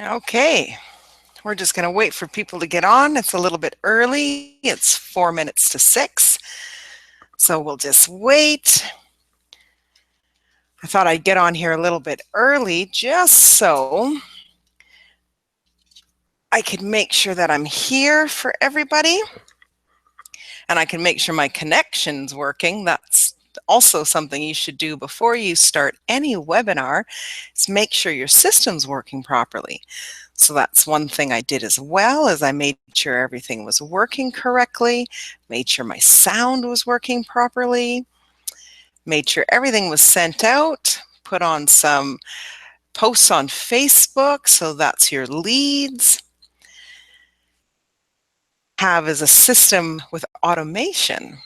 Okay, we're just going to wait for people to get on. It's a little bit early. It's 4 minutes to 6. So we'll just wait. I thought I'd get on here a little bit early just so I could make sure that I'm here for everybody and I can make sure my connection's working. That's also something you should do before you start any webinar is make sure your system's working properly. So that's one thing I did as well, is I made sure everything was working correctly, made sure my sound was working properly, made sure everything was sent out, put on some posts on Facebook, so that's your leads. Have as a system with automation.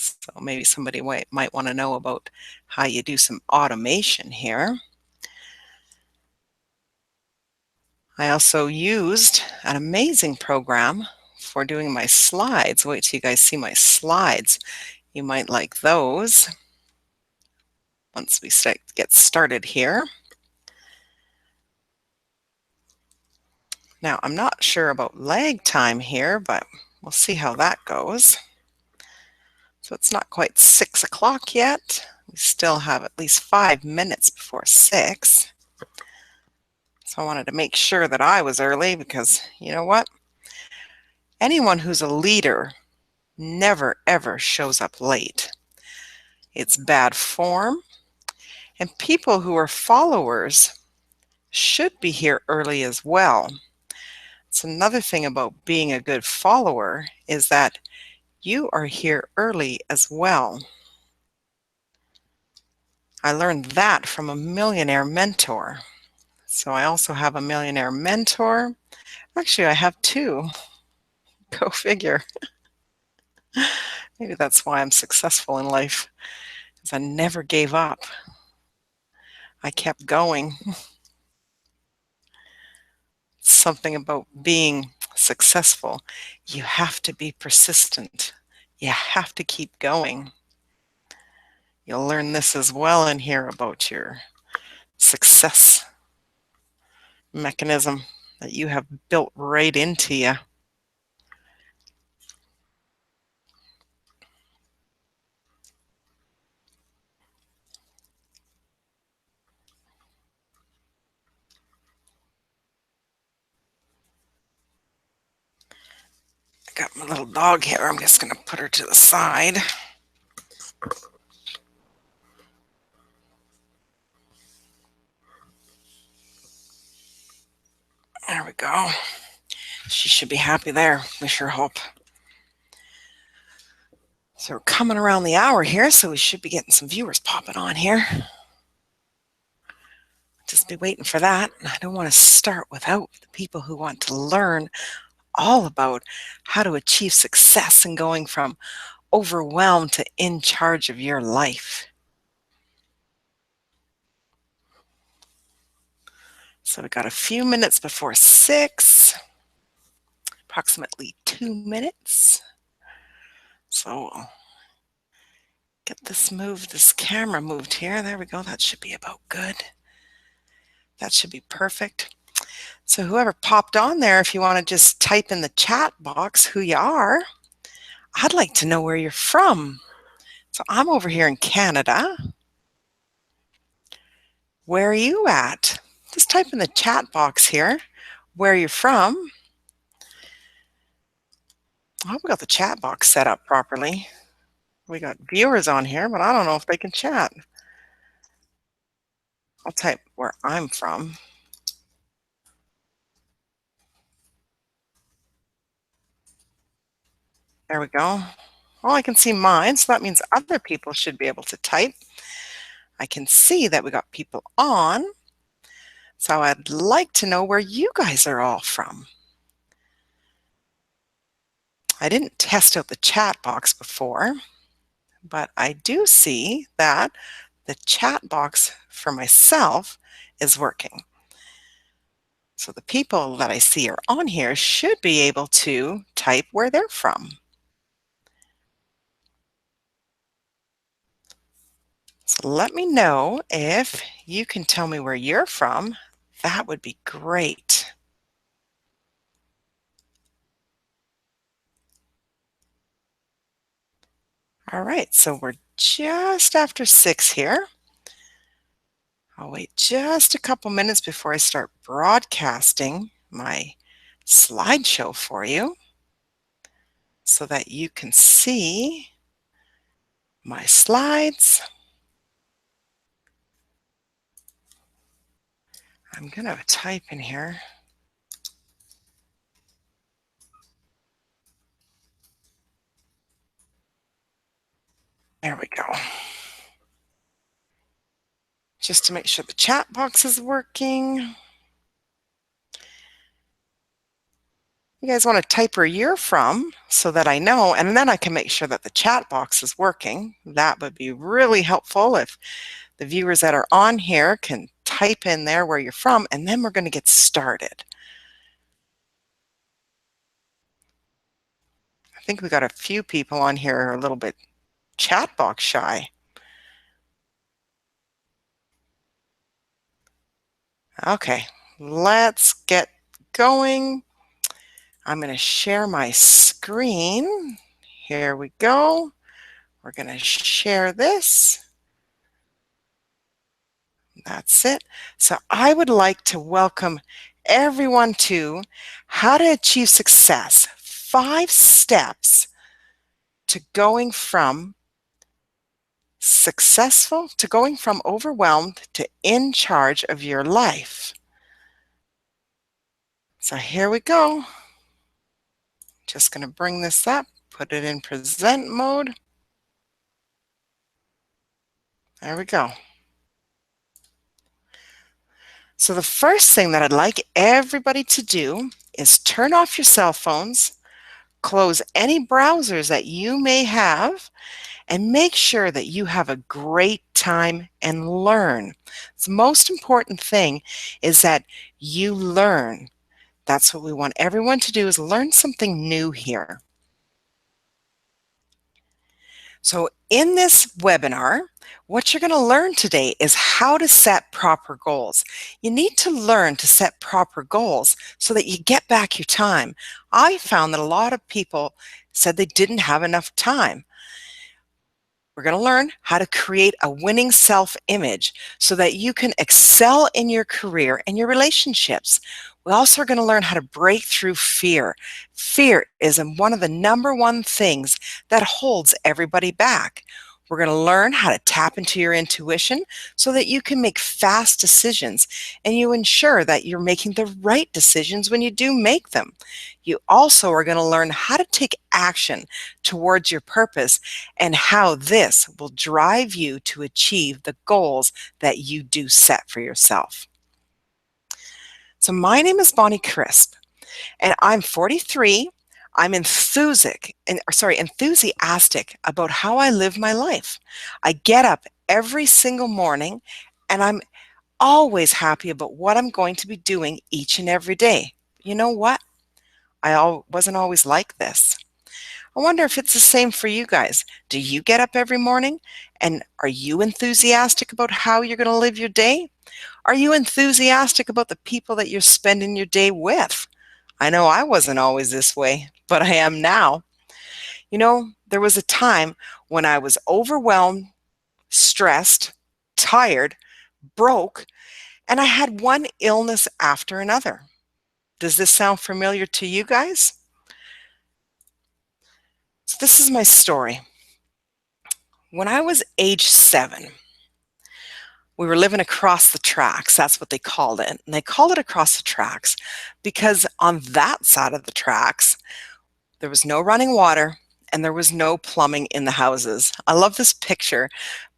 So maybe somebody might want to know about how you do some automation here. I also used an amazing program for doing my slides. Wait till you guys see my slides. You might like those once we get started here. Now, I'm not sure about lag time here, but we'll see how that goes. So it's not quite 6 o'clock yet. We still have at least 5 minutes before 6. So I wanted to make sure that I was early because you know what? Anyone who's a leader never ever shows up late. It's bad form, and people who are followers should be here early as well. It's another thing about being a good follower is that you are here early as well. I learned that from a millionaire mentor. So I also have a millionaire mentor. Actually, I have two. Go figure. Maybe that's why I'm successful in life, because I never gave up. I kept going. Something about being successful. You have to be persistent. You have to keep going. You'll learn this as well in here about your success mechanism that you have built right into you. I got my little dog here. I'm just going to put her to the side. There we go. She should be happy there. We sure hope. So we're coming around the hour here, so we should be getting some viewers popping on here. Just be waiting for that. I don't want to start without the people who want to learn all about how to achieve success and going from overwhelmed to in charge of your life. So we got a few minutes before 6, approximately 2 minutes. So I'll get this camera moved here. There we go. That should be about good. That should be perfect. So whoever popped on there, if you want to just type in the chat box who you are, I'd like to know where you're from. So I'm over here in Canada. Where are you at? Just type in the chat box here where you're from. I hope we got the chat box set up properly. We got viewers on here, but I don't know if they can chat. I'll type where I'm from. There we go. Well, I can see mine, so that means other people should be able to type. I can see that we got people on. So I'd like to know where you guys are all from. I didn't test out the chat box before, but I do see that the chat box for myself is working. So the people that I see are on here should be able to type where they're from. So let me know if you can tell me where you're from That would be great. All right, so we're just after 6 here. I'll wait just a couple minutes before I start broadcasting my slideshow for you so that you can see my slides. I'm going to type in here. There we go. Just to make sure the chat box is working. You guys want to type where you're from so that I know, and then I can make sure that the chat box is working. That would be really helpful if the viewers that are on here can type in there where you're from, and then we're going to get started. I think we got a few people on here who are a little bit chat box shy. Okay, let's get going. I'm going to share my screen. Here we go. We're going to share this. That's it. So I would like to welcome everyone to How to Achieve Success, 5 steps to going from successful to going from overwhelmed to in charge of your life. So here we go. Just going to bring this up, put it in present mode. There we go. So the first thing that I'd like everybody to do is turn off your cell phones, close any browsers that you may have, and make sure that you have a great time and learn. The most important thing is that you learn. That's what we want everyone to do, is learn something new here. So in this webinar, what you're going to learn today is how to set proper goals. You need to learn to set proper goals so that you get back your time. I found that a lot of people said they didn't have enough time. We're going to learn how to create a winning self-image so that you can excel in your career and your relationships. We also are going to learn how to break through fear. Fear is one of the #1 things that holds everybody back. We're going to learn how to tap into your intuition so that you can make fast decisions and you ensure that you're making the right decisions when you do make them. You also are going to learn how to take action towards your purpose and how this will drive you to achieve the goals that you do set for yourself. So my name is Bonnie Crisp, and I'm 43. I'm enthusiastic about how I live my life. I get up every single morning, and I'm always happy about what I'm going to be doing each and every day. You know what? I wasn't always like this. I wonder if it's the same for you guys. Do you get up every morning, and are you enthusiastic about how you're going to live your day? Are you enthusiastic about the people that you're spending your day with? I know I wasn't always this way, but I am now. You know, there was a time when I was overwhelmed, stressed, tired, broke, and I had one illness after another. Does this sound familiar to you guys? So this is my story. When I was age 7, we were living across the tracks. That's what they called it. And they called it across the tracks because on that side of the tracks, there was no running water and there was no plumbing in the houses. I love this picture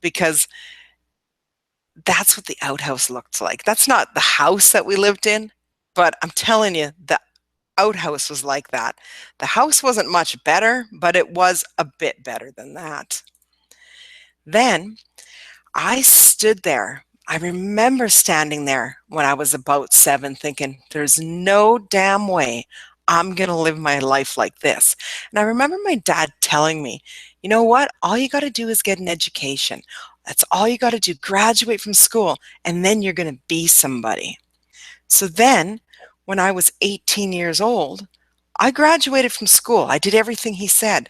because that's what the outhouse looked like. That's not the house that we lived in, but I'm telling you, the outhouse was like that. The house wasn't much better, but it was a bit better than that. Then I stood there. I remember standing there when I was about 7 thinking, there's no damn way I'm going to live my life like this. And I remember my dad telling me, you know what? All you got to do is get an education. That's all you got to do. Graduate from school, and then you're going to be somebody. So then, when I was 18 years old, I graduated from school. I did everything he said,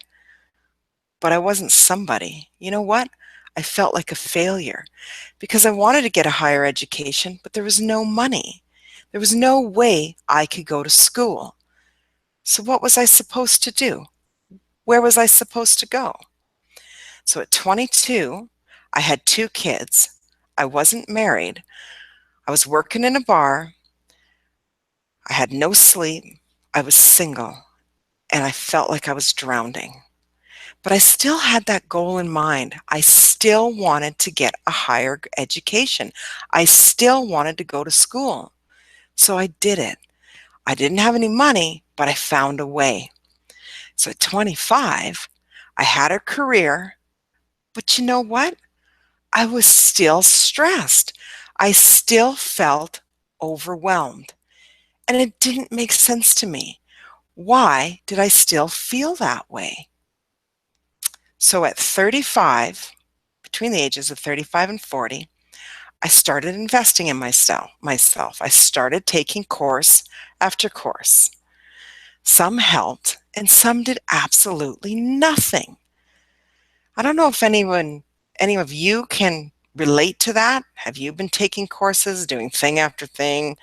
but I wasn't somebody. You know what? I felt like a failure because I wanted to get a higher education, but there was no money. There was no way I could go to school. So what was I supposed to do? Where was I supposed to go? So at 22, I had 2 kids. I wasn't married. I was working in a bar. I had no sleep. I was single, and I felt like I was drowning. But I still had that goal in mind. I still wanted to get a higher education. I still wanted to go to school. So I did it. I didn't have any money, but I found a way. So at 25, I had a career, but you know what? I was still stressed. I still felt overwhelmed. And it didn't make sense to me. Why did I still feel that way? So at 35, between the ages of 35 and 40, I started investing in myself. I started taking course after course. Some helped and some did absolutely nothing. I don't know if any of you can relate to that. Have you been taking courses, doing thing after thing,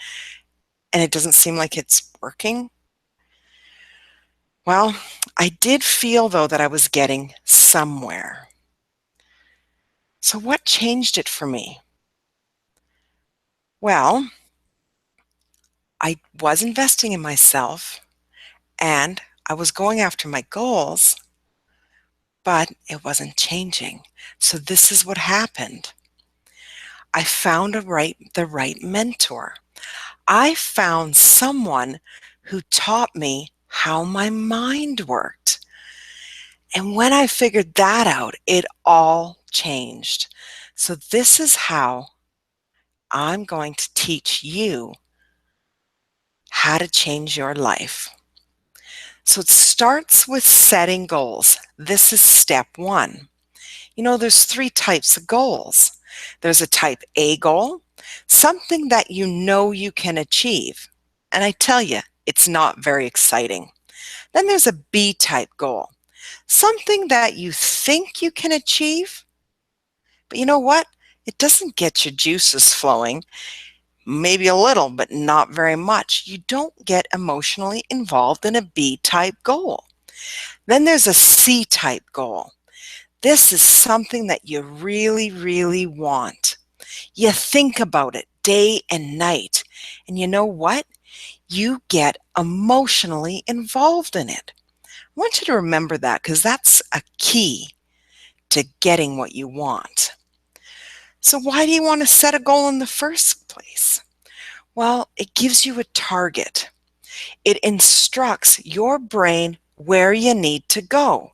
and it doesn't seem like it's working? Well, I did feel though that I was getting somewhere. So what changed it for me? Well, I was investing in myself and I was going after my goals, but it wasn't changing. So this is what happened. I found the right mentor. I found someone who taught me how my mind worked. And when I figured that out, it all changed. So this is how I'm going to teach you how to change your life. So it starts with setting goals. This is step 1. You know, there's 3 types of goals. There's a type A goal, something that you know you can achieve. And I tell you, it's not very exciting. Then there's a B type goal, something that you think you can achieve, but you know what? It doesn't get your juices flowing. Maybe a little, but not very much. You don't get emotionally involved in a B type goal. Then there's a C type goal. This is something that you really, really want. You think about it day and night. And you know what? You get emotionally involved in it. I want you to remember that because that's a key to getting what you want. So why do you want to set a goal in the first place? Well, it gives you a target. It instructs your brain where you need to go.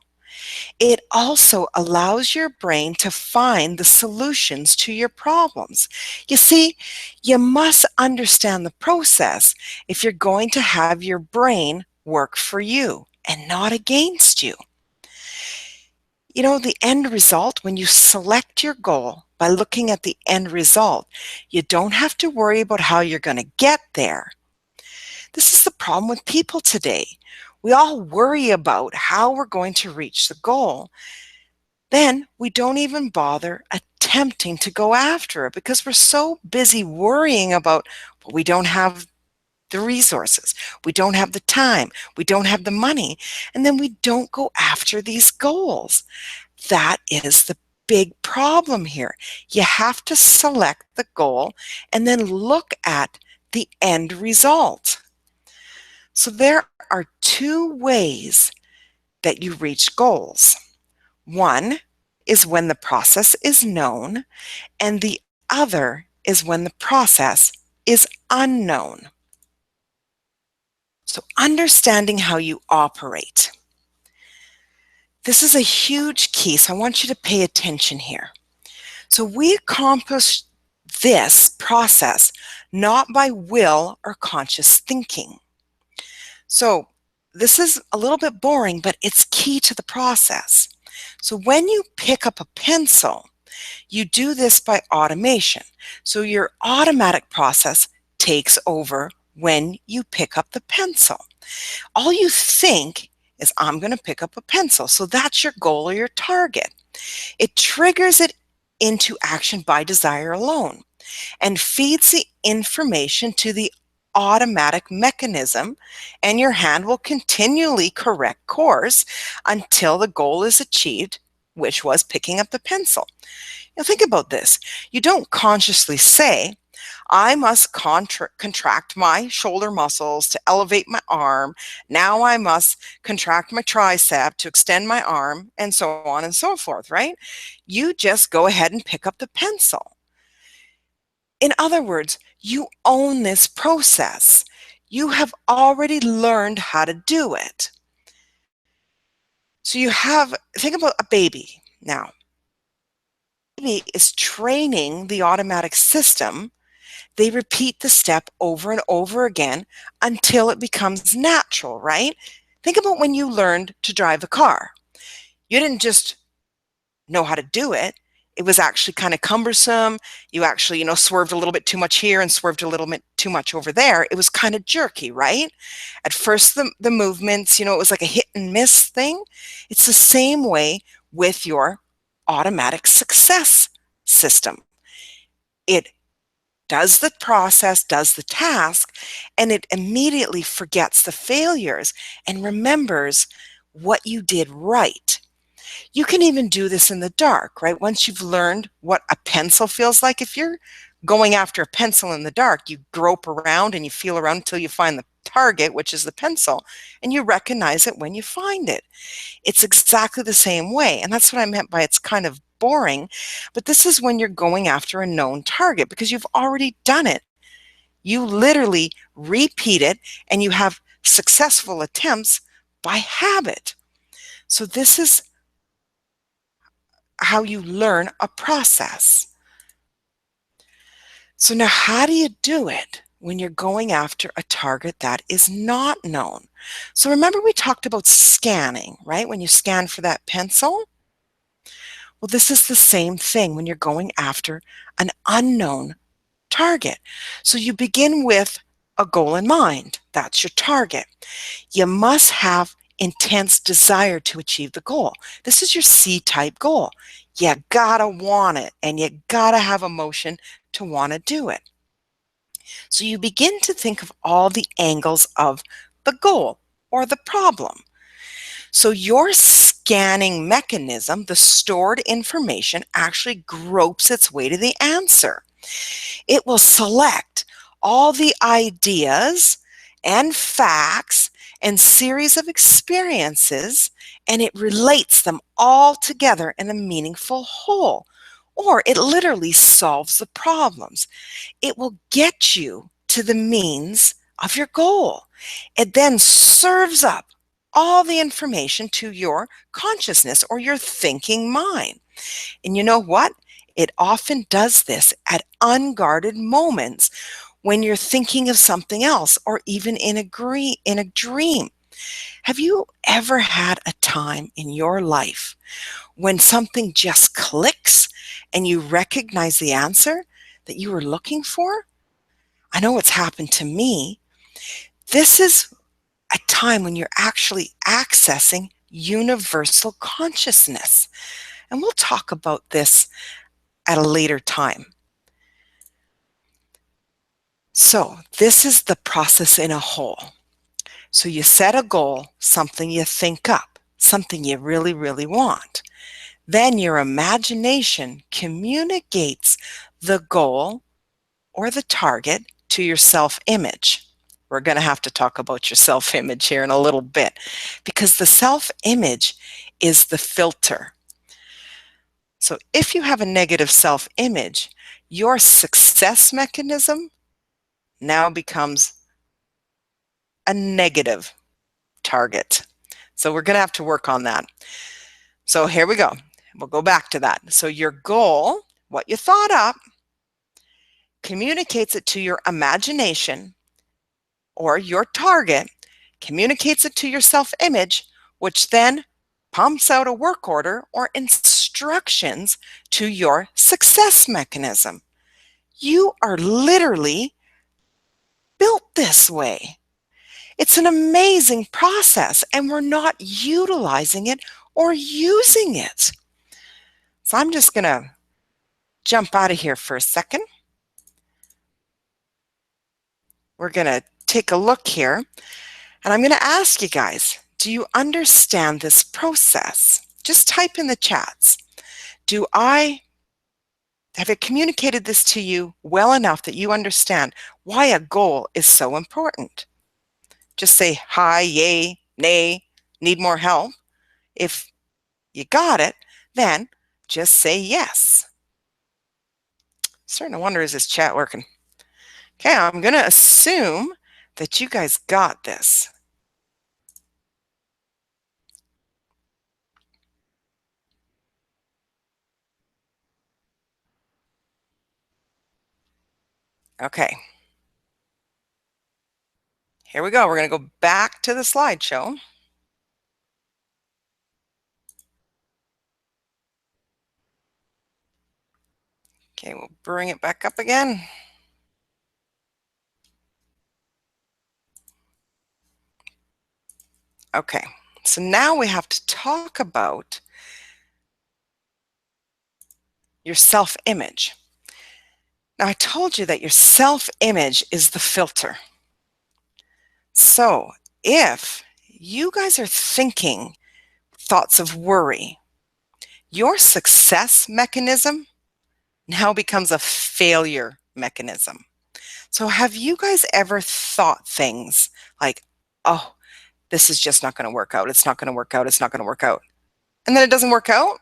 It also allows your brain to find the solutions to your problems. You see, you must understand the process if you're going to have your brain work for you and not against you. You know, the end result, when you select your goal by looking at the end result, you don't have to worry about how you're going to get there. This is the problem with people today. We all worry about how we're going to reach the goal. Then we don't even bother attempting to go after it because we're so busy worrying about what we don't have the resources, we don't have the time, we don't have the money, and then we don't go after these goals. That is the big problem here. You have to select the goal and then look at the end result. So there are 2 ways that you reach goals. One is when the process is known, and the other is when the process is unknown. So understanding how you operate. This is a huge key, so I want you to pay attention here. So we accomplish this process not by will or conscious thinking. So this is a little bit boring, but it's key to the process. So when you pick up a pencil, you do this by automation. So your automatic process takes over when you pick up the pencil. All you think is, I'm going to pick up a pencil. So that's your goal or your target. It triggers it into action by desire alone and feeds the information to the automatic mechanism, and your hand will continually correct course until the goal is achieved, which was picking up the pencil. Now think about this. You don't consciously say, I must contract my shoulder muscles to elevate my arm. Now I must contract my tricep to extend my arm, and so on and so forth, right? You just go ahead and pick up the pencil. In other words, you own this process. You have already learned how to do it. So think about a baby now. A baby is training the automatic system. They repeat the step over and over again until it becomes natural, right? Think about when you learned to drive a car. You didn't just know how to do it. It was actually kind of cumbersome. You actually, swerved a little bit too much here and swerved a little bit too much over there. It was kind of jerky, right? At first, the movements, it was like a hit and miss thing. It's the same way with your automatic success system. It does the process, does the task, and it immediately forgets the failures and remembers what you did right. You can even do this in the dark, right? Once you've learned what a pencil feels like, if you're going after a pencil in the dark, you grope around and you feel around until you find the target, which is the pencil, and you recognize it when you find it. It's exactly the same way. And that's what I meant by it's kind of boring, but this is when you're going after a known target because you've already done it. You literally repeat it and you have successful attempts by habit. So this is how you learn a process. So now how do you do it when you're going after a target that is not known? So remember we talked about scanning, right? When you scan for that pencil? Well, this is the same thing when you're going after an unknown target. So you begin with a goal in mind. That's your target. You must have intense desire to achieve the goal. This is your C-type goal. You gotta want it, and you gotta have emotion to want to do it. So you begin to think of all the angles of the goal or the problem. So your scanning mechanism, the stored information, actually gropes its way to the answer. It will select all the ideas and facts and series of experiences, and it relates them all together in a meaningful whole. Or it literally solves the problems. It will get you to the means of your goal. It then serves up all the information to your consciousness or your thinking mind. And you know what? It often does this at unguarded moments when you're thinking of something else or even in a dream. Have you ever had a time in your life when something just clicks and you recognize the answer that you were looking for? I know it's happened to me. This is a time when you're actually accessing universal consciousness. And we'll talk about this at a later time. So this is the process in a whole. So you set a goal, something you think up, something you really, really want. Then your imagination communicates the goal or the target to your self-image. We're going to have to talk about your self-image here in a little bit because the self-image is the filter. So if you have a negative self-image, your success mechanism now becomes a negative target. So we're going to have to work on that. So here we go. We'll go back to that. So your goal, what you thought up, communicates it to your imagination, or your target communicates it to your self-image, which then pumps out a work order or instructions to your success mechanism. You are literally this way. It's an amazing process, and we're not utilizing it or using it. So I'm just going to jump out of here for a second. We're going to take a look here, and I'm going to ask you guys, do you understand this process? Just type in the chats. Have I communicated this to you well enough that you understand why a goal is so important? Just say hi, yay, nay, need more help. If you got it, then just say yes. Starting to wonder, is this chat working? Okay, I'm going to assume that you guys got this. Okay. Here we go. We're going to go back to the slideshow. Okay, we'll bring it back up again. Okay, so now we have to talk about your self-image. Now, I told you that your self-image is the filter. So if you guys are thinking thoughts of worry, your success mechanism now becomes a failure mechanism. So have you guys ever thought things like, oh, this is just not going to work out. It's not going to work out. It's not going to work out. And then it doesn't work out.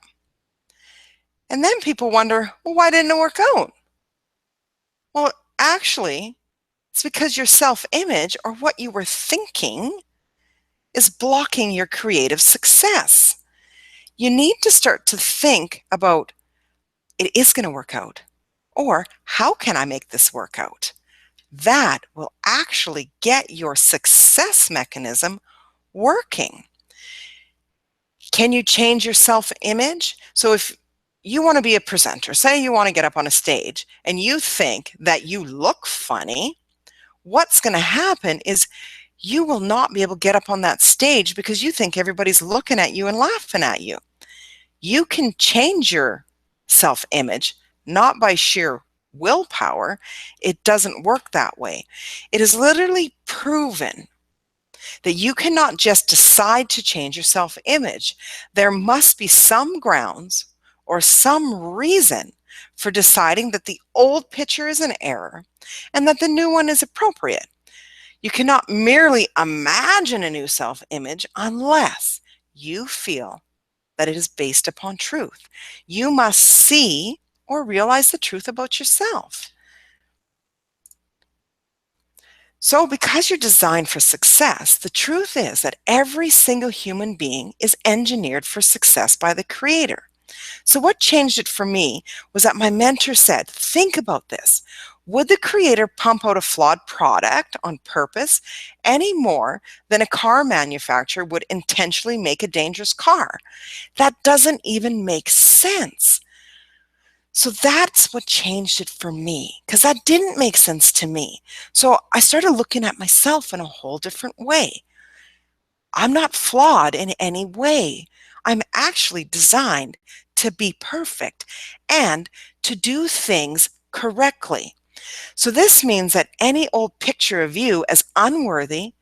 And then people wonder, well, why didn't it work out? Well, actually, it's because your self-image, or what you were thinking, is blocking your creative success. You need to start to think about, it is going to work out, or how can I make this work out? That will actually get your success mechanism working. Can you change your self-image? So if you want to be a presenter, say you want to get up on a stage and you think that you look funny, what's going to happen is you will not be able to get up on that stage because you think everybody's looking at you and laughing at you. You can change your self-image, not by sheer willpower. It doesn't work that way. It is literally proven that you cannot just decide to change your self-image. There must be some grounds or some reason for deciding that the old picture is an error and that the new one is appropriate. You cannot merely imagine a new self-image unless you feel that it is based upon truth. You must see or realize the truth about yourself. So because you're designed for success, the truth is that every single human being is engineered for success by the Creator. So what changed it for me was that my mentor said, think about this. Would the Creator pump out a flawed product on purpose any more than a car manufacturer would intentionally make a dangerous car? That doesn't even make sense. So that's what changed it for me, because that didn't make sense to me. So I started looking at myself in a whole different way. I'm not flawed in any way. I'm actually designed to be perfect and to do things correctly. So this means that any old picture of you as unworthy,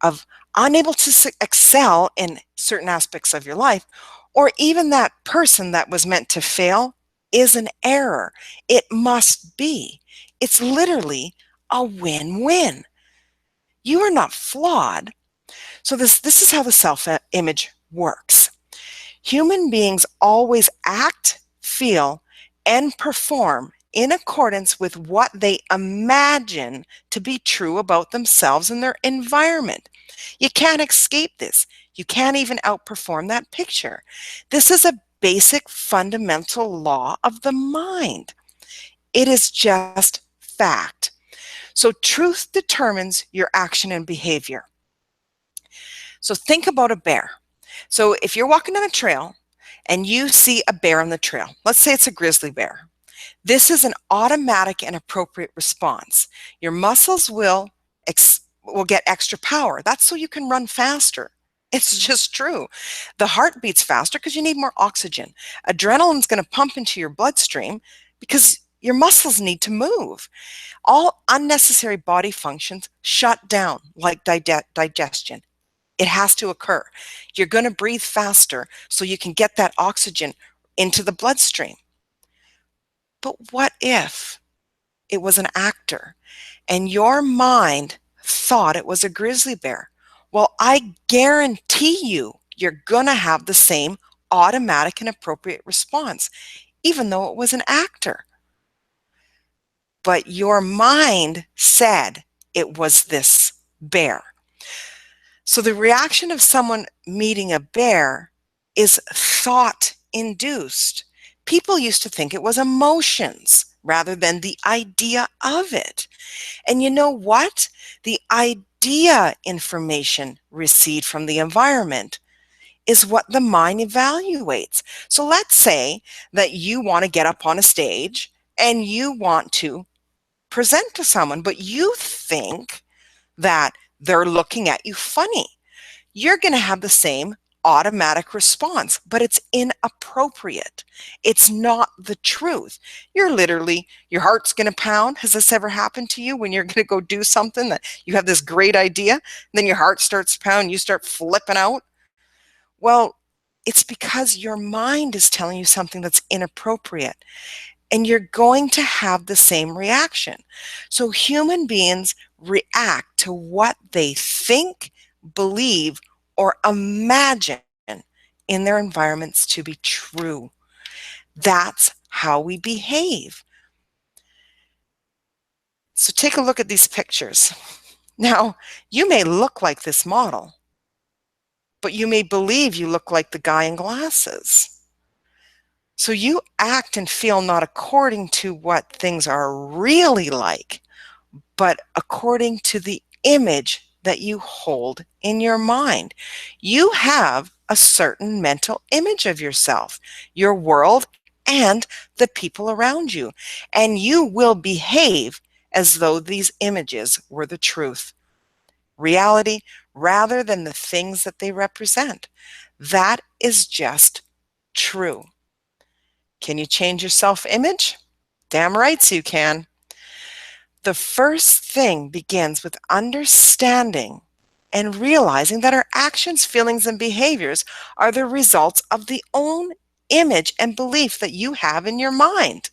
of unable to excel in certain aspects of your life, or even that person that was meant to fail, is an error. It must be. It's literally a win-win. You are not flawed. So this is how the self-image works. Human beings always act, feel, and perform in accordance with what they imagine to be true about themselves and their environment. You can't escape this. You can't even outperform that picture. This is a basic fundamental law of the mind. It is just fact. So truth determines your action and behavior. So think about a bear. So if you're walking on a trail and you see a bear on the trail, let's say it's a grizzly bear. This is an automatic and appropriate response. Your muscles will will get extra power. That's so you can run faster. It's just true. The heart beats faster because you need more oxygen. Adrenaline's going to pump into your bloodstream because your muscles need to move. All unnecessary body functions shut down, like digestion. It has to occur. You're going to breathe faster so you can get that oxygen into the bloodstream. But what if it was an actor and your mind thought it was a grizzly bear? Well, I guarantee you're going to have the same automatic and appropriate response, even though it was an actor. But your mind said it was this bear. So the reaction of someone meeting a bear is thought induced. People used to think it was emotions rather than the idea of it. And you know what? The idea information received from the environment is what the mind evaluates. So let's say that you want to get up on a stage and you want to present to someone, but you think that they're looking at you funny. You're going to have the same automatic response, but it's inappropriate. It's not the truth. Your heart's going to pound. Has this ever happened to you when you're going to go do something that you have this great idea, then your heart starts to pound, you start flipping out? Well, it's because your mind is telling you something that's inappropriate, and you're going to have the same reaction. So human beings react to what they think, believe, or imagine in their environments to be true. That's how we behave. So take a look at these pictures. Now, you may look like this model, but you may believe you look like the guy in glasses. So you act and feel not according to what things are really like, but according to the image that you hold in your mind. You have a certain mental image of yourself, your world, and the people around you, and you will behave as though these images were the truth, reality, rather than the things that they represent. That is just true. Can you change your self-image? Damn rights you can. The first thing begins with understanding and realizing that our actions, feelings, and behaviors are the results of the own image and belief that you have in your mind.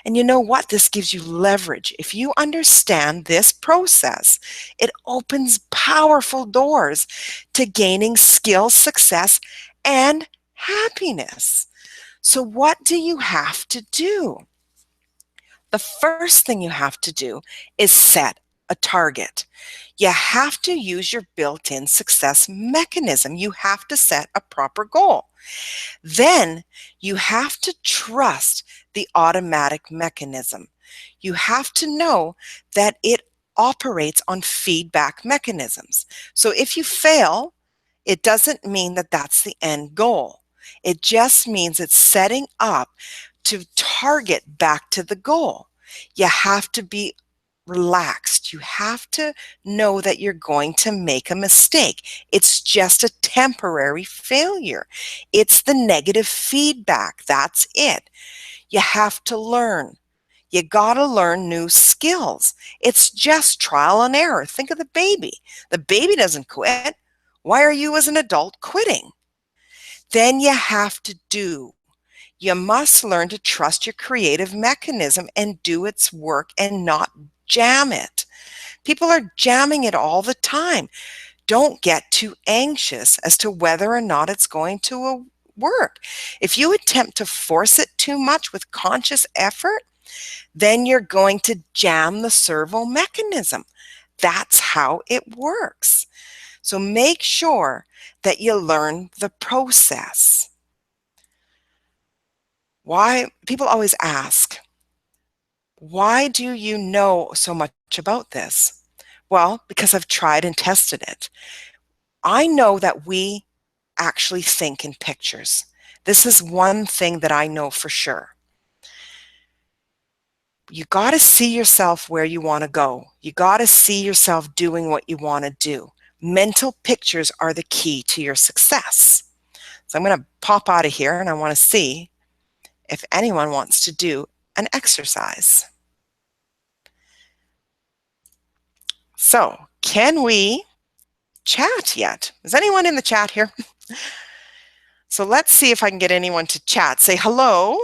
And you know what? This gives you leverage. If you understand this process, it opens powerful doors to gaining skill, success, and happiness. So what do you have to do? The first thing you have to do is set a target. You have to use your built-in success mechanism. You have to set a proper goal. Then you have to trust the automatic mechanism. You have to know that it operates on feedback mechanisms. So if you fail, it doesn't mean that that's the end goal. It just means it's setting up to target back to the goal. You have to be relaxed. You have to know that you're going to make a mistake. It's just a temporary failure. It's the negative feedback. That's it. You have to learn. You got to learn new skills. It's just trial and error. Think of the baby. The baby doesn't quit. Why are you as an adult quitting? Then you have to do. You must learn to trust your creative mechanism and do its work and not jam it. People are jamming it all the time. Don't get too anxious as to whether or not it's going to work. If you attempt to force it too much with conscious effort, then you're going to jam the servo mechanism. That's how it works. So make sure that you learn the process. Why? People always ask, why do you know so much about this? Well, because I've tried and tested it. I know that we actually think in pictures. This is one thing that I know for sure. You got to see yourself where you want to go. You got to see yourself doing what you want to do. Mental pictures are the key to your success. So I'm going to pop out of here and I want to see if anyone wants to do an exercise. So, can we chat yet? Is anyone in the chat here? So let's see if I can get anyone to chat. Say hello.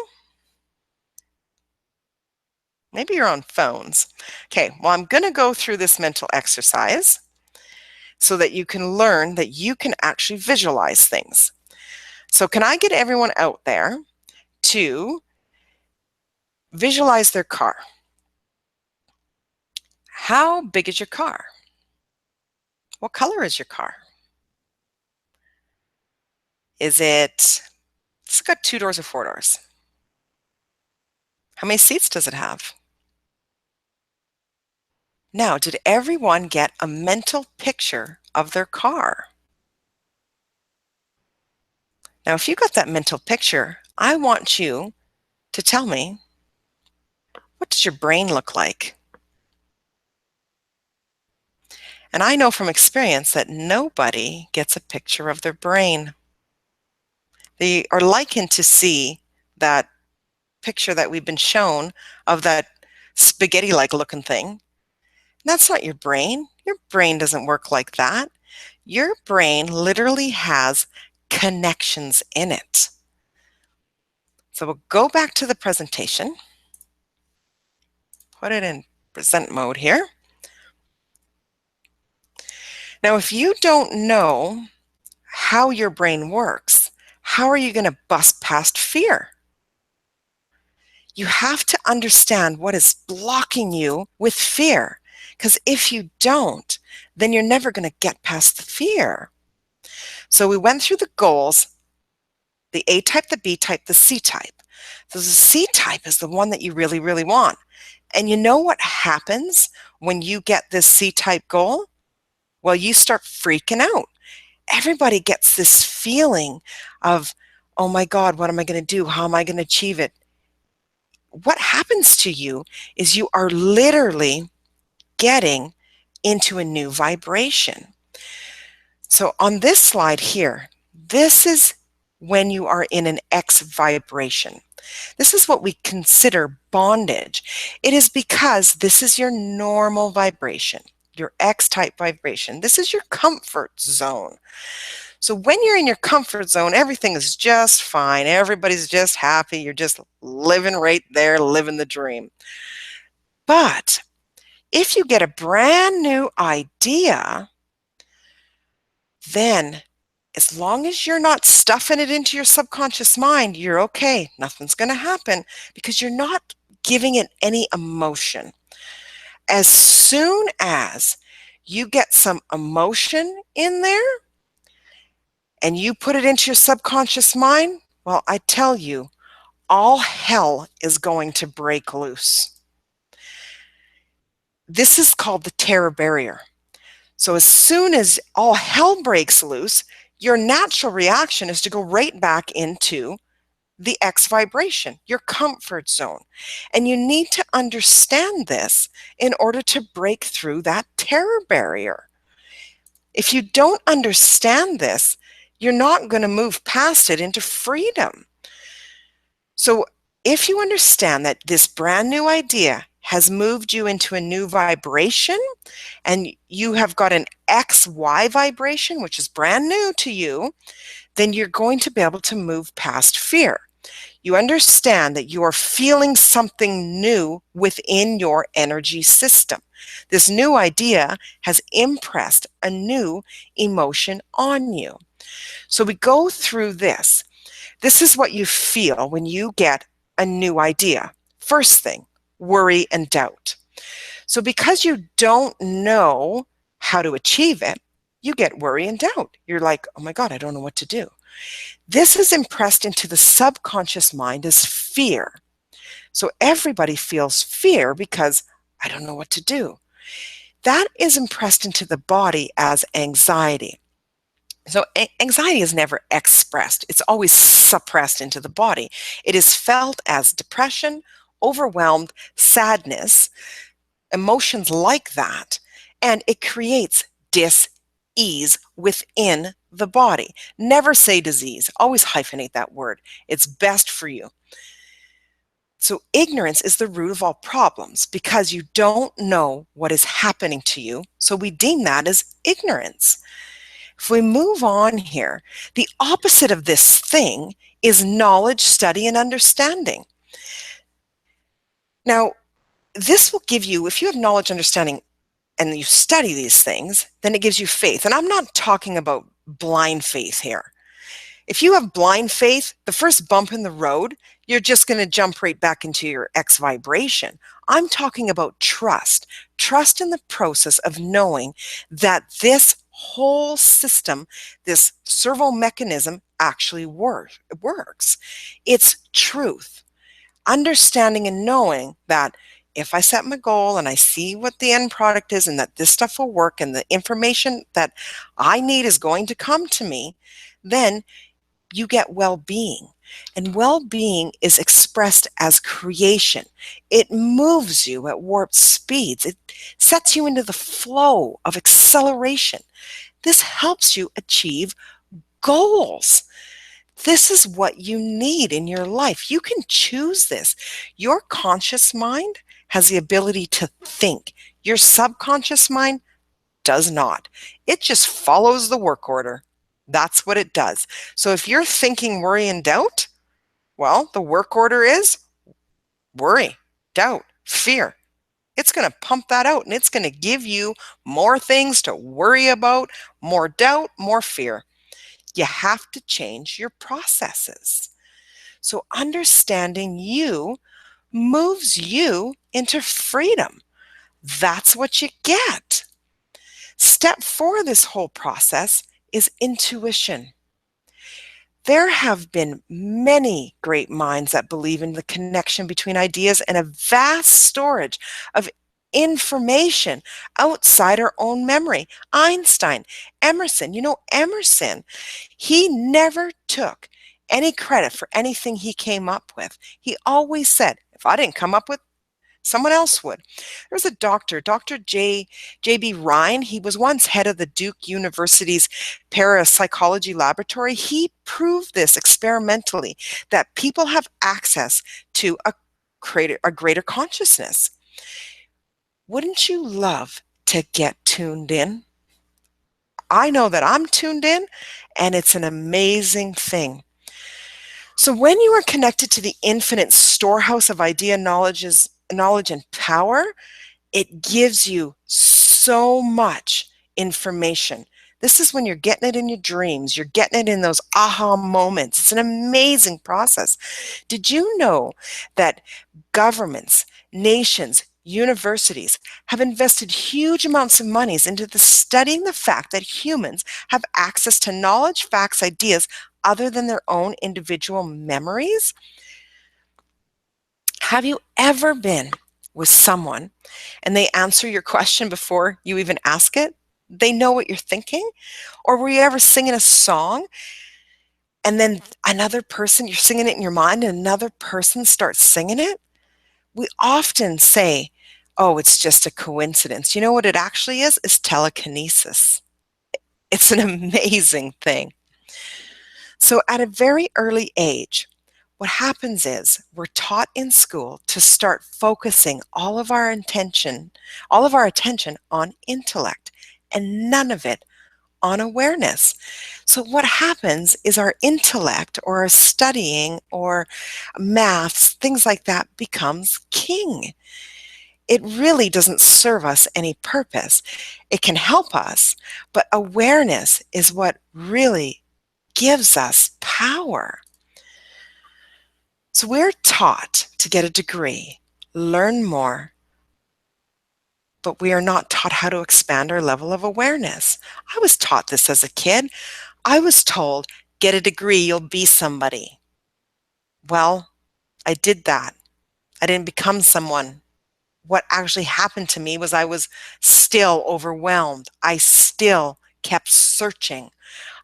Maybe you're on phones. Okay, well, I'm going to go through this mental exercise so that you can learn that you can actually visualize things. So can I get everyone out there to visualize their car? How big is your car? What color is your car? Is it's got 2 doors or 4 doors? How many seats does it have? Now, did everyone get a mental picture of their car? Now, if you got that mental picture, I want you to tell me, what does your brain look like? And I know from experience that nobody gets a picture of their brain. They are likened to see that picture that we've been shown of that spaghetti-like looking thing. That's not your brain. Your brain doesn't work like that. Your brain literally has connections in it. So we'll go back to the presentation, put it in present mode here. Now, if you don't know how your brain works, how are you going to bust past fear? You have to understand what is blocking you with fear, because if you don't, then you're never going to get past the fear. So we went through the goals, the A type, the B type, the C type. So the C type is the one that you really, really want. And you know what happens when you get this C type goal? Well, you start freaking out. Everybody gets this feeling of, oh my God, what am I going to do? How am I going to achieve it? What happens to you is you are literally getting into a new vibration. So on this slide here, this is when you are in an X vibration. This is what we consider bondage. It is because this is your normal vibration, your X-type vibration. This is your comfort zone. So when you're in your comfort zone, everything is just fine. Everybody's just happy. You're just living right there, living the dream. But if you get a brand new idea, then as long as you're not stuffing it into your subconscious mind, you're okay. Nothing's going to happen because you're not giving it any emotion. As soon as you get some emotion in there and you put it into your subconscious mind, well, I tell you, all hell is going to break loose. This is called the terror barrier. So as soon as all hell breaks loose, your natural reaction is to go right back into the X vibration, your comfort zone. And you need to understand this in order to break through that terror barrier. If you don't understand this, you're not going to move past it into freedom. So if you understand that this brand new idea has moved you into a new vibration and you have got an XY vibration, which is brand new to you, then you're going to be able to move past fear. You understand that you are feeling something new within your energy system. This new idea has impressed a new emotion on you. So we go through this. This is what you feel when you get a new idea. First thing, worry and doubt. So because you don't know how to achieve it, you get worry and doubt. You're like, oh my God, I don't know what to do. This is impressed into the subconscious mind as fear. So everybody feels fear because I don't know what to do. That is impressed into the body as anxiety. So anxiety is never expressed. It's always suppressed into the body. It is felt as depression overwhelmed, sadness, emotions like that, and it creates dis-ease within the body. Never say disease. Always hyphenate that word. It's best for you. So ignorance is the root of all problems because you don't know what is happening to you. So we deem that as ignorance. If we move on here, the opposite of this thing is knowledge, study, and understanding. Now, this will give you, if you have knowledge, understanding, and you study these things, then it gives you faith. And I'm not talking about blind faith here. If you have blind faith, the first bump in the road, you're just going to jump right back into your X vibration. I'm talking about trust. Trust in the process of knowing that this whole system, this servo mechanism actually works. It's truth. Understanding and knowing that if I set my goal and I see what the end product is and that this stuff will work and the information that I need is going to come to me, then you get well-being. And well-being is expressed as creation. It moves you at warp speeds. It sets you into the flow of acceleration. This helps you achieve goals. This is what you need in your life. You can choose this. Your conscious mind has the ability to think. Your subconscious mind does not. It just follows the work order. That's what it does. So if you're thinking worry and doubt, well, the work order is worry, doubt, fear. It's going to pump that out and it's going to give you more things to worry about, more doubt, more fear. You have to change your processes. So understanding you moves you into freedom. That's what you get. Step 4 of this whole process is intuition. There have been many great minds that believe in the connection between ideas and a vast storage of information outside our own memory. Einstein, Emerson, Emerson, he never took any credit for anything he came up with. He always said, if I didn't come up with, someone else would. There was a doctor, Dr. J.B. Rhine. He was once head of the Duke University's parapsychology laboratory. He proved this experimentally, that people have access to a greater consciousness. Wouldn't you love to get tuned in? I know that I'm tuned in, and it's an amazing thing. So when you are connected to the infinite storehouse of idea, knowledge and power, it gives you so much information. This is when you're getting it in your dreams. You're getting it in those aha moments. It's an amazing process. Did you know that governments, nations, universities have invested huge amounts of monies into studying the fact that humans have access to knowledge, facts, ideas other than their own individual memories? Have you ever been with someone and they answer your question before you even ask it? They know what you're thinking? Or were you ever singing a song and then another person, you're singing it in your mind and another person starts singing it? We often say, oh, it's just a coincidence. You know what it actually is? It's telekinesis. It's an amazing thing. So at a very early age, what happens is we're taught in school to start focusing all of our attention on intellect and none of it on awareness. So what happens is our intellect or our studying or maths, things like that, becomes king. It really doesn't serve us any purpose. It can help us, but awareness is what really gives us power. So we're taught to get a degree, learn more, but we are not taught how to expand our level of awareness. I was taught this as a kid. I was told, get a degree, you'll be somebody. Well, I did that. I didn't become someone. What actually happened to me was I was still overwhelmed. I still kept searching.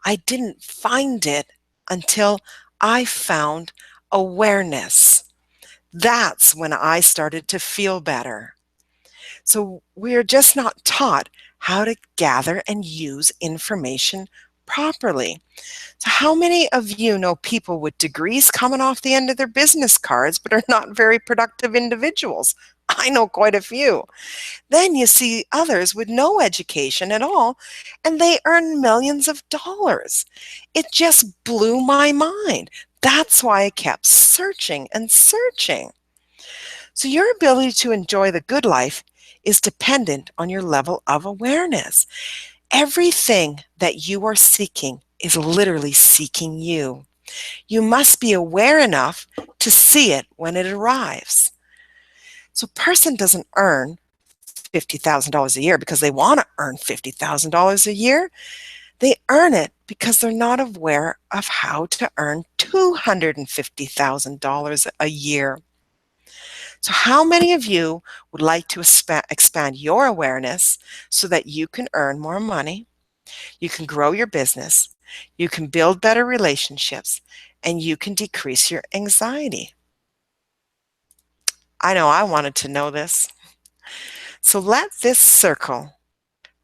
I didn't find it until I found awareness. That's when I started to feel better. So we're just not taught how to gather and use information properly. So how many of you know people with degrees coming off the end of their business cards but are not very productive individuals? I know quite a few. Then you see others with no education at all, and they earn millions of dollars. It just blew my mind. That's why I kept searching and searching. So, your ability to enjoy the good life is dependent on your level of awareness. Everything that you are seeking is literally seeking you. You must be aware enough to see it when it arrives. So, a person doesn't earn $50,000 a year because they want to earn $50,000 a year. They earn it because they're not aware of how to earn $250,000 a year. So, how many of you would like to expand your awareness so that you can earn more money, you can grow your business, you can build better relationships, and you can decrease your anxiety? I know I wanted to know this. So, let this circle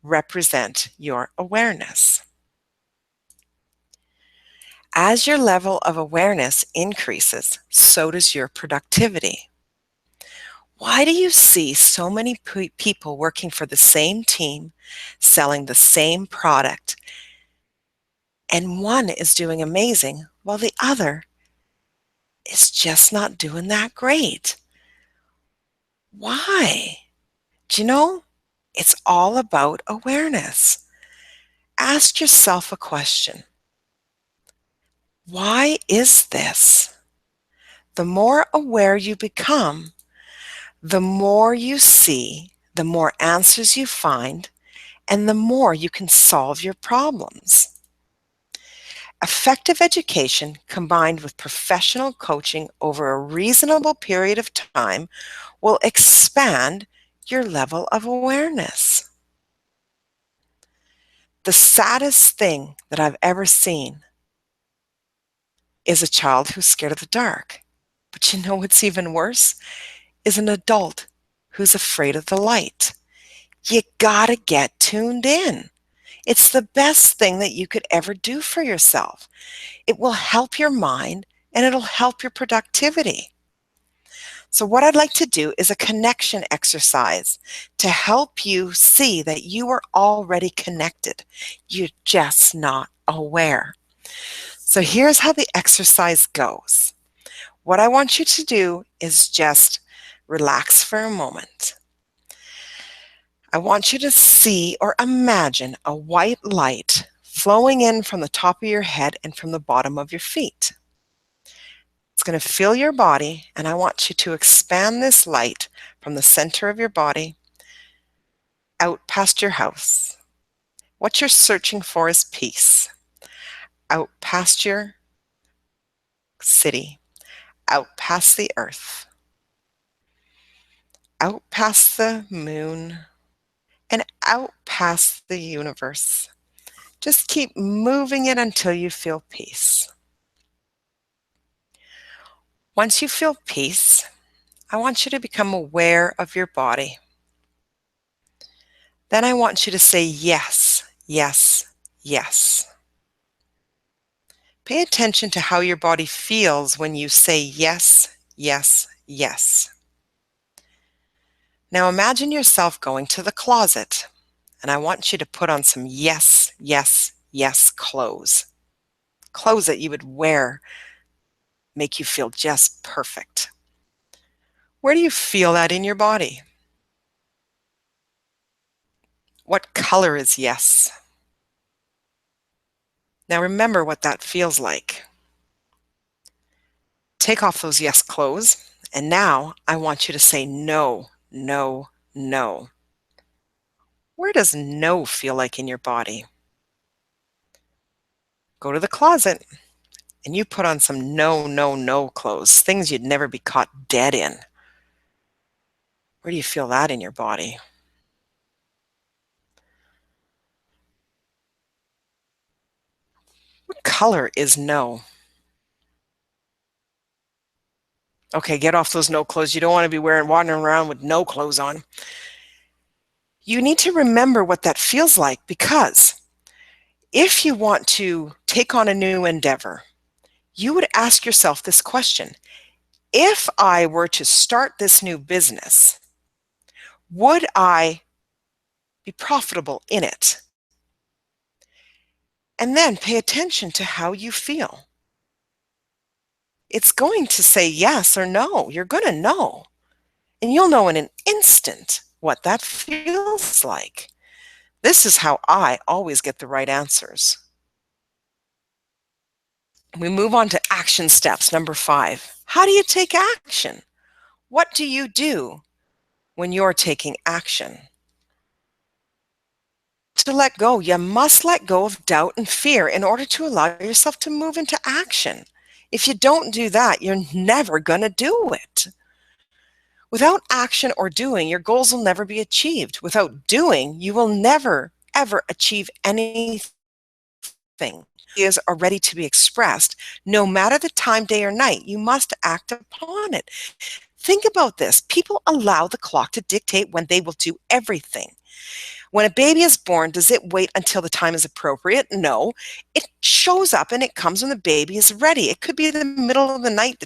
represent your awareness. As your level of awareness increases, so does your productivity. Why do you see so many people working for the same team, selling the same product, and one is doing amazing while the other is just not doing that great? Why? Do you know? It's all about awareness. Ask yourself a question. Why is this? The more aware you become, the more you see, the more answers you find, and the more you can solve your problems. Effective education combined with professional coaching over a reasonable period of time will expand your level of awareness. The saddest thing that I've ever seen is a child who's scared of the dark. But you know what's even worse? Is an adult who's afraid of the light. You gotta get tuned in. It's the best thing that you could ever do for yourself. It will help your mind and it'll help your productivity. So, what I'd like to do is a connection exercise to help you see that you are already connected. You're just not aware. So, here's how the exercise goes. What I want you to do is just relax for a moment. I want you to see or imagine a white light flowing in from the top of your head and from the bottom of your feet. It's going to fill your body, and I want you to expand this light from the center of your body out past your house. What you're searching for is peace. Out past your city, out past the earth, out past the moon, and out past the universe. Just keep moving it until you feel peace. Once you feel peace, I want you to become aware of your body. Then I want you to say yes, yes, yes. Pay attention to how your body feels when you say yes, yes, yes. Now imagine yourself going to the closet, and I want you to put on some yes, yes, yes clothes. Clothes that you would wear make you feel just perfect. Where do you feel that in your body? What color is yes? Now remember what that feels like. Take off those yes clothes, and now I want you to say no, no, no. Where does no feel like in your body? Go to the closet and you put on some no, no, no clothes, things you'd never be caught dead in. Where do you feel that in your body? What color is no? Okay, get off those no clothes. You don't want to be wandering around with no clothes on. You need to remember what that feels like, because if you want to take on a new endeavor, you would ask yourself this question. If I were to start this new business, would I be profitable in it? And then pay attention to how you feel. It's going to say yes or no. You're going to know. And you'll know in an instant what that feels like. This is how I always get the right answers. We move on to action steps. Number 5. How do you take action? What do you do when you're taking action? To let go, you must let go of doubt and fear in order to allow yourself to move into action. If you don't do that, you're never going to do it. Without action or doing, your goals will never be achieved. Without doing, you will never, ever achieve anything. Ideas are ready to be expressed. No matter the time, day, or night, you must act upon it. Think about this. People allow the clock to dictate when they will do everything. When a baby is born, does it wait until the time is appropriate? No. It shows up and it comes when the baby is ready. It could be the middle of the night,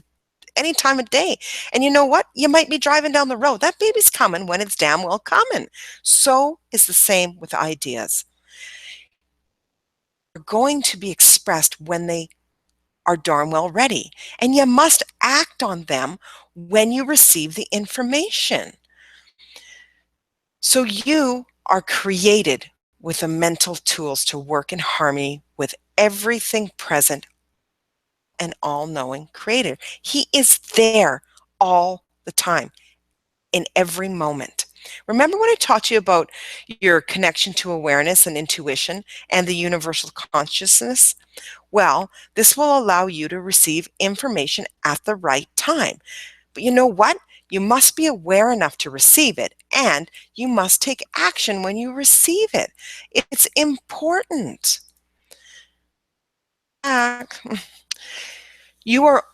any time of day. And you know what? You might be driving down the road. That baby's coming when it's damn well coming. So is the same with ideas. They're going to be expressed when they are darn well ready. And you must act on them when you receive the information. So you are created with the mental tools to work in harmony with everything present and all-knowing Creator. He is there all the time, in every moment. Remember when I taught you about your connection to awareness and intuition and the universal consciousness? Well, this will allow you to receive information at the right time. But you know what? You must be aware enough to receive it, and you must take action when you receive it. It's important. You are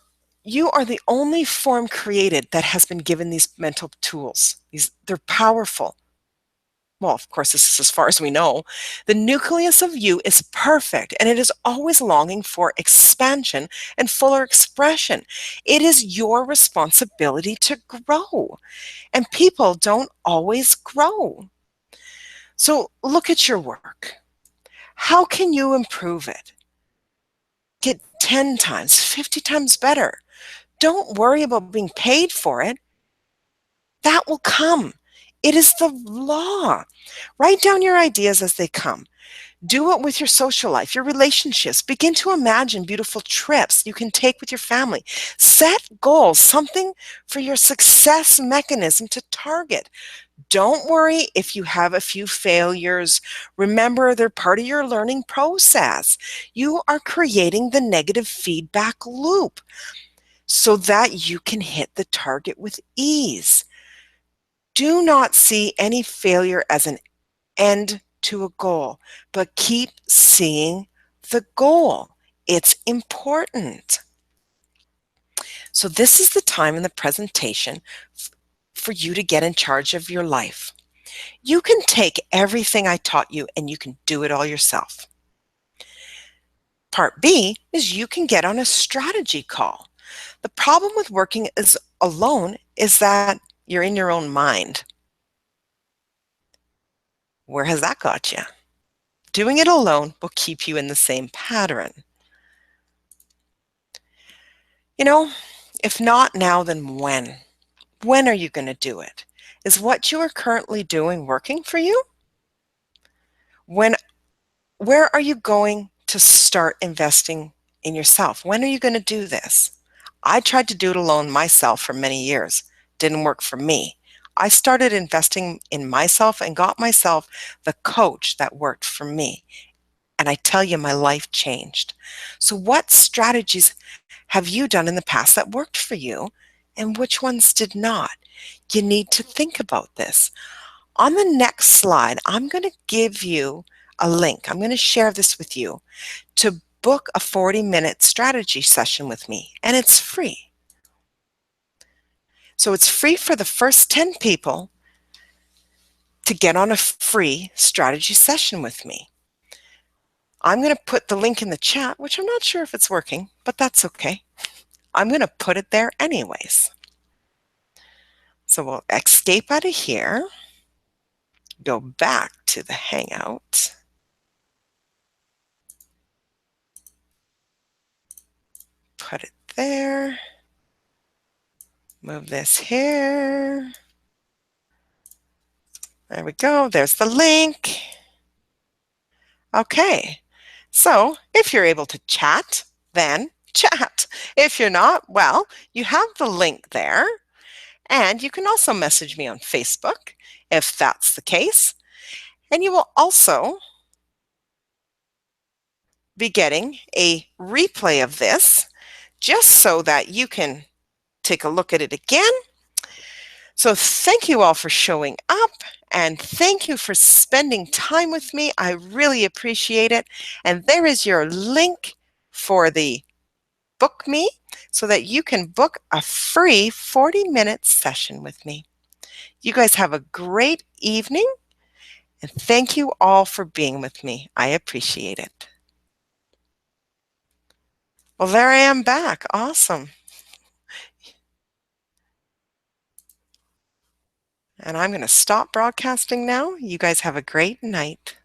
the only form created that has been given these mental tools. They're powerful. Well, of course, this is as far as we know. The nucleus of you is perfect, and it is always longing for expansion and fuller expression. It is your responsibility to grow, and people don't always grow. So look at your work. How can you improve it? Get 10 times, 50 times better. Don't worry about being paid for it. That will come. It is the law. Write down your ideas as they come. Do it with your social life, your relationships. Begin to imagine beautiful trips you can take with your family. Set goals, something for your success mechanism to target. Don't worry if you have a few failures. Remember, they're part of your learning process. You are creating the negative feedback loop so that you can hit the target with ease. Do not see any failure as an end to a goal, but keep seeing the goal. It's important. So this is the time in the presentation for you to get in charge of your life. You can take everything I taught you and you can do it all yourself. Part B is you can get on a strategy call. The problem with working alone is that you're in your own mind. Where has that got you? Doing it alone will keep you in the same pattern. You know, if not now, then when? When are you going to do it? Is what you are currently doing working for you? Where are you going to start investing in yourself? When are you going to do this? I tried to do it alone myself for many years. Didn't work for me. I started investing in myself and got myself the coach that worked for me. And I tell you, my life changed. So what strategies have you done in the past that worked for you, and which ones did not? You need to think about this. On the next slide, I'm going to give you a link. I'm going to share this with you to book a 40-minute strategy session with me, and it's free. So it's free for the first 10 people to get on a free strategy session with me. I'm going to put the link in the chat, which I'm not sure if it's working, but that's okay. I'm going to put it there anyways. So we'll escape out of here, go back to the Hangout. Put it there. Move this here. There we go. There's the link. Okay. So if you're able to chat, then chat. If you're not, well, you have the link there. And you can also message me on Facebook if that's the case. And you will also be getting a replay of this just so that you can take a look at it again. So thank you all for showing up and thank you for spending time with me. I really appreciate it. And there is your link for the Book Me so that you can book a free 40-minute session with me. You guys have a great evening and thank you all for being with me. I appreciate it. Well, there I am back. Awesome. And I'm going to stop broadcasting now. You guys have a great night.